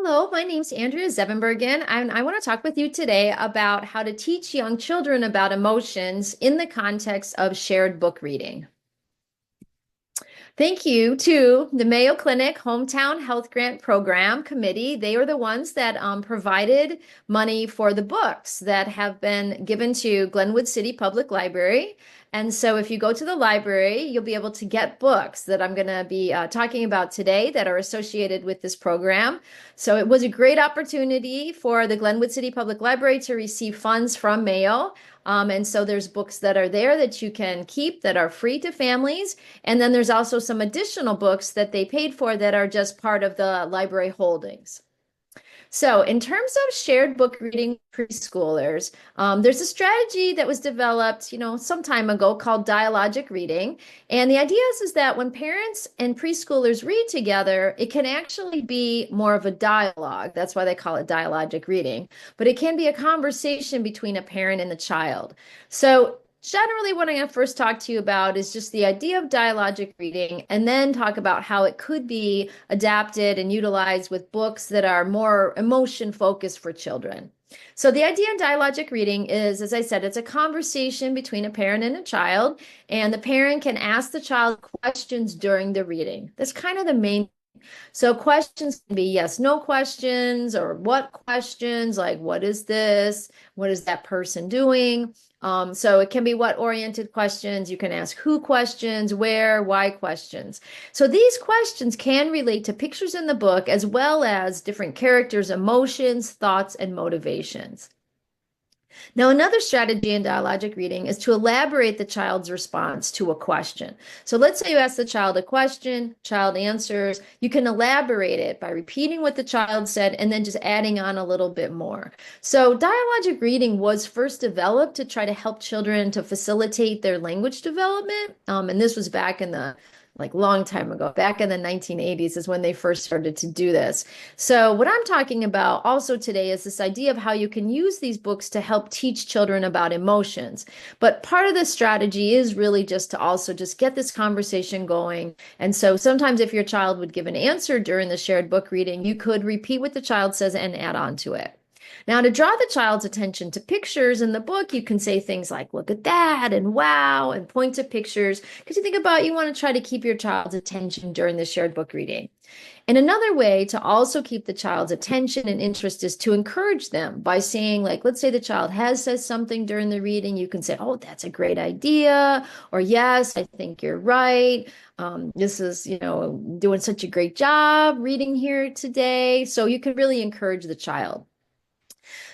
Hello, my name's Andrea Zevenbergen, and I want to talk with you today about how to teach young children about emotions in the context of shared book reading. Thank you to the Mayo Clinic Hometown Health Grant Program Committee. They are the ones that provided money for the books that have been given to Glenwood City Public Library. And so if you go to the library, you'll be able to get books that I'm going to be talking about today that are associated with this program. So it was a great opportunity for the Glenwood City Public Library to receive funds from Mayo. And so there's books that are there that you can keep that are free to families. And then there's also some additional books that they paid for that are just part of the library holdings. So, in terms of shared book reading preschoolers, there's a strategy that was developed, some time ago called dialogic reading. And the idea is that when parents and preschoolers read together, it can actually be more of a dialogue. That's why they call it dialogic reading. But it can be a conversation between a parent and the child. So, generally, what I'm going to first talk to you about is just the idea of dialogic reading, and then talk about how it could be adapted and utilized with books that are more emotion focused for children. So, the idea in dialogic reading is, as I said, it's a conversation between a parent and a child, and the parent can ask the child questions during the reading. That's kind of the main. So questions can be yes, no questions, or what questions, like what is this? What is that person doing? So it can be what oriented questions. You can ask who questions, where, why questions. So these questions can relate to pictures in the book as well as different characters' emotions, thoughts, and motivations. Now, another strategy in dialogic reading is to elaborate the child's response to a question. So let's say you ask the child a question, child answers. You can elaborate it by repeating what the child said and then just adding on a little bit more. So dialogic reading was first developed to try to help children to facilitate their language development. And this was back in the long time ago, back in the 1980s is when they first started to do this. So what I'm talking about also today is this idea of how you can use these books to help teach children about emotions. But part of the strategy is really just to also just get this conversation going. And so sometimes if your child would give an answer during the shared book reading, you could repeat what the child says and add on to it. Now, to draw the child's attention to pictures in the book, you can say things like, look at that, and wow, and point to pictures. Because you think about, you want to try to keep your child's attention during the shared book reading. And another way to also keep the child's attention and interest is to encourage them by saying, like, let's say the child has said something during the reading, you can say, oh, that's a great idea, or yes, I think you're right. This is, doing such a great job reading here today. So you can really encourage the child.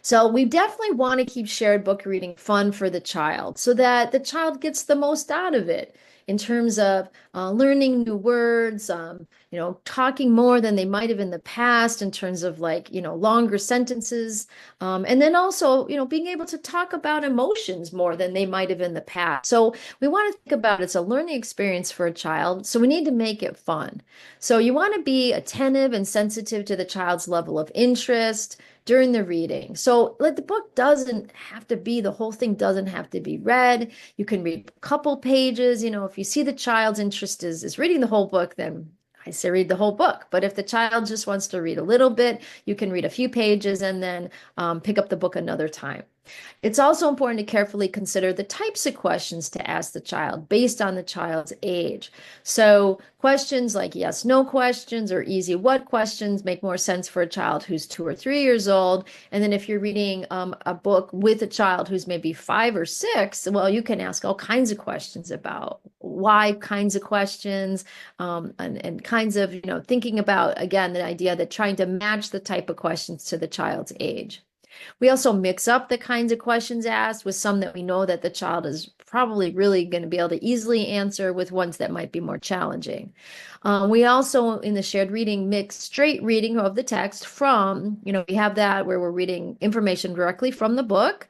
So we definitely want to keep shared book reading fun for the child so that the child gets the most out of it in terms of learning new words, talking more than they might have in the past in terms of longer sentences. And then also, being able to talk about emotions more than they might have in the past. So we want to think about it's a learning experience for a child. So we need to make it fun. So you want to be attentive and sensitive to the child's level of interest during the reading. So the book doesn't have to be, the whole thing doesn't have to be read. You can read a couple pages. If you see the child's interest is reading the whole book, then I say read the whole book. But if the child just wants to read a little bit, you can read a few pages and then pick up the book another time. It's also important to carefully consider the types of questions to ask the child based on the child's age. So questions like yes, no questions or easy what questions make more sense for a child who's 2 or 3 years old. And then if you're reading a book with a child who's maybe 5 or 6, well, you can ask all kinds of questions about why kinds of questions and kinds of, thinking about, again, the idea that trying to match the type of questions to the child's age. We also mix up the kinds of questions asked with some that we know that the child is probably really going to be able to easily answer with ones that might be more challenging. We also, in the shared reading, mix straight reading of the text from, we have that where we're reading information directly from the book,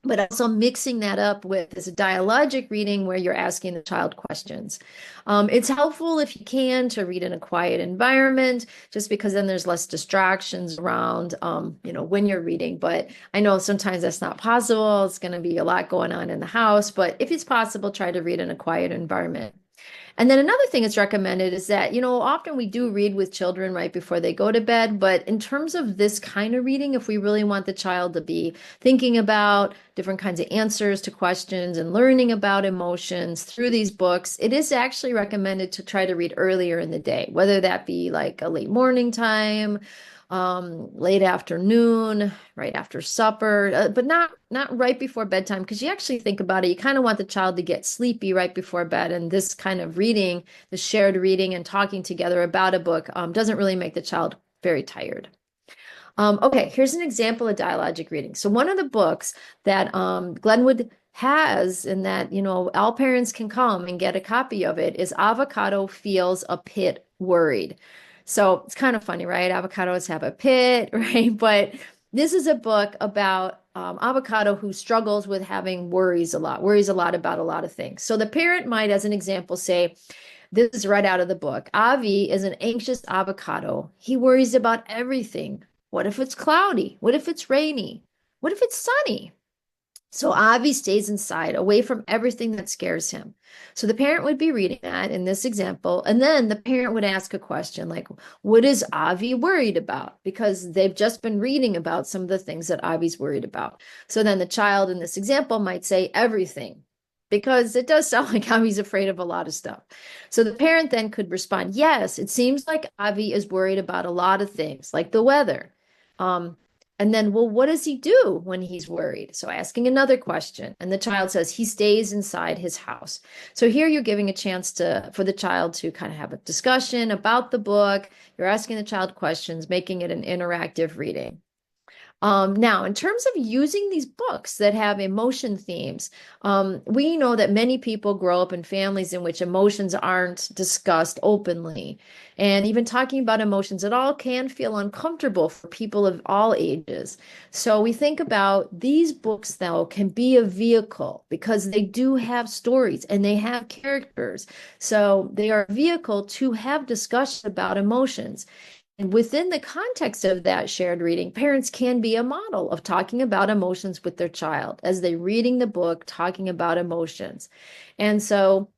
but also mixing that up with this dialogic reading where you're asking the child questions. It's helpful if you can to read in a quiet environment, just because then there's less distractions around, when you're reading. But I know sometimes that's not possible. It's going to be a lot going on in the house, but if it's possible, try to read in a quiet environment. And then another thing that's recommended is that, often we do read with children right before they go to bed, but in terms of this kind of reading, if we really want the child to be thinking about different kinds of answers to questions and learning about emotions through these books, it is actually recommended to try to read earlier in the day, whether that be like a late morning time, late afternoon, right after supper, but not right before bedtime, because you actually think about it, you kind of want the child to get sleepy right before bed, and this kind of reading, the shared reading and talking together about a book, doesn't really make the child very tired. Okay, here's an example of dialogic reading. So one of the books that Glenwood has, and that all parents can come and get a copy of it, is Avocado Feels a Pit Worried. So it's kind of funny, right? Avocados have a pit, right? But this is a book about Avocado who struggles with having worries a lot about a lot of things. So the parent might, as an example, say, this is right out of the book. Avi is an anxious avocado. He worries about everything. What if it's cloudy? What if it's rainy? What if it's sunny? So Avi stays inside, away from everything that scares him. So the parent would be reading that in this example, and then the parent would ask a question like, what is Avi worried about? Because they've just been reading about some of the things that Avi's worried about. So then the child in this example might say everything, because it does sound like Avi's afraid of a lot of stuff. So the parent then could respond, yes, it seems like Avi is worried about a lot of things, like the weather. And then, well, what does he do when he's worried? So asking another question, and the child says he stays inside his house. So here you're giving a chance for the child to kind of have a discussion about the book. You're asking the child questions, making it an interactive reading. Now, in terms of using these books that have emotion themes, we know that many people grow up in families in which emotions aren't discussed openly. And even talking about emotions at all can feel uncomfortable for people of all ages. So we think about these books, though, can be a vehicle because they do have stories and they have characters. So they are a vehicle to have discussion about emotions. And within the context of that shared reading, parents can be a model of talking about emotions with their child as they're reading the book, talking about emotions. And so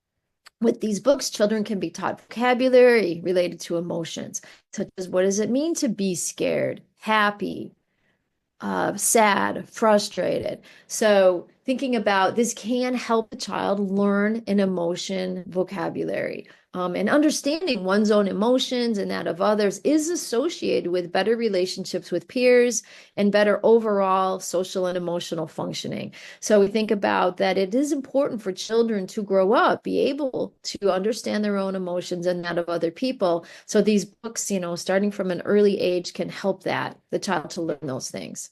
with these books, children can be taught vocabulary related to emotions, such as what does it mean to be scared, happy, sad, frustrated. So thinking about this can help the child learn an emotion vocabulary. And understanding one's own emotions and that of others is associated with better relationships with peers and better overall social and emotional functioning. So we think about that it is important for children to grow up, be able to understand their own emotions and that of other people. So these books, starting from an early age can help the child to learn those things.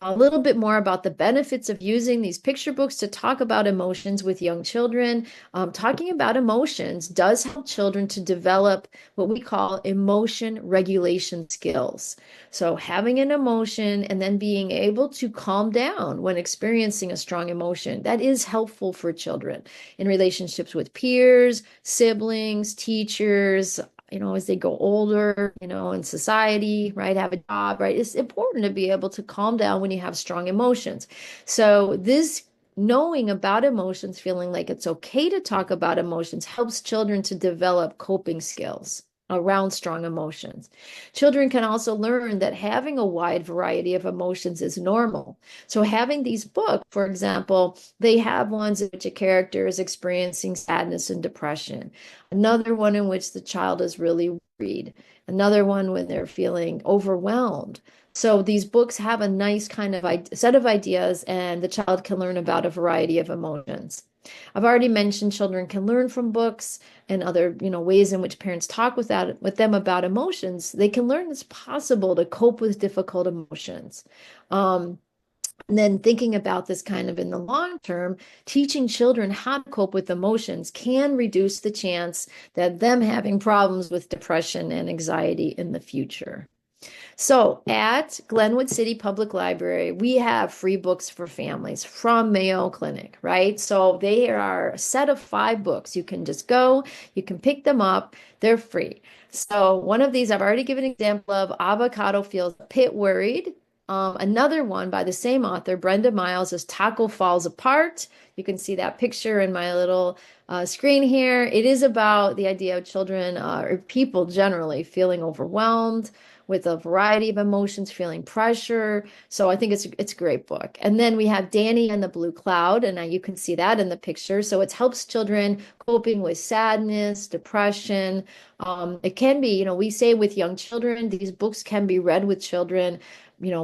A little bit more about the benefits of using these picture books to talk about emotions with young children. Talking about emotions does help children to develop what we call emotion regulation skills. So having an emotion and then being able to calm down when experiencing a strong emotion, that is helpful for children in relationships with peers, siblings, teachers, as they go older, in society, right, have a job, right? It's important to be able to calm down when you have strong emotions. So this knowing about emotions, feeling like it's okay to talk about emotions helps children to develop coping skills around strong emotions. Children can also learn that having a wide variety of emotions is normal. So having these books, for example, they have ones in which a character is experiencing sadness and depression, another one in which the child is really worried, another one when they're feeling overwhelmed. So these books have a nice kind of set of ideas, and the child can learn about a variety of emotions. I've already mentioned children can learn from books and other, ways in which parents talk with them about emotions. They can learn it's possible to cope with difficult emotions. And then thinking about this kind of in the long term, teaching children how to cope with emotions can reduce the chance that them having problems with depression and anxiety in the future. So at Glenwood City Public Library, we have free books for families from Mayo Clinic, right? So they are a set of 5 books. You can just go, you can pick them up, they're free. So one of these, I've already given an example of Avocado Feels a Pit Worried. Another one by the same author, Brenda Miles, is Taco Falls Apart. You can see that picture in my little screen here. It is about the idea of children or people generally feeling overwhelmed with a variety of emotions, feeling pressure. So I think it's a great book. And then we have Danny and the Blue Cloud, and you can see that in the picture. So it helps children coping with sadness, depression. It can be, we say with young children, these books can be read with children,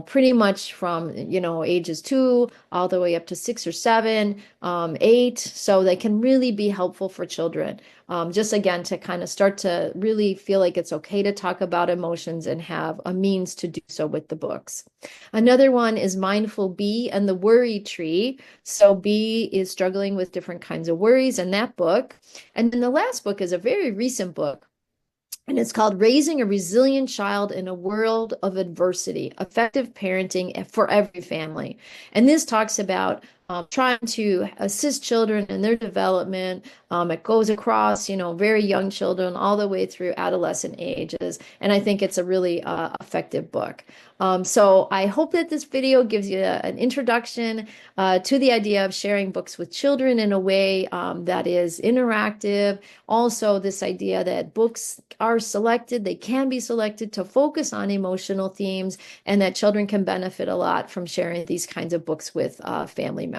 pretty much from, ages 2 all the way up to 6 or 7, 8. So they can really be helpful for children. Just again, to kind of start to really feel like it's okay to talk about emotions and have a means to do so with the books. Another one is Mindful Bee and the Worry Tree. So Bee is struggling with different kinds of worries in that book. And then the last book is a very recent book. And it's called Raising a Resilient Child in a World of Adversity, Effective Parenting for Every Family. And this talks about trying to assist children in their development. It goes across, very young children all the way through adolescent ages. And I think it's a really effective book. So I hope that this video gives you an introduction to the idea of sharing books with children in a way that is interactive. Also, this idea that books are selected, they can be selected to focus on emotional themes, and that children can benefit a lot from sharing these kinds of books with family members.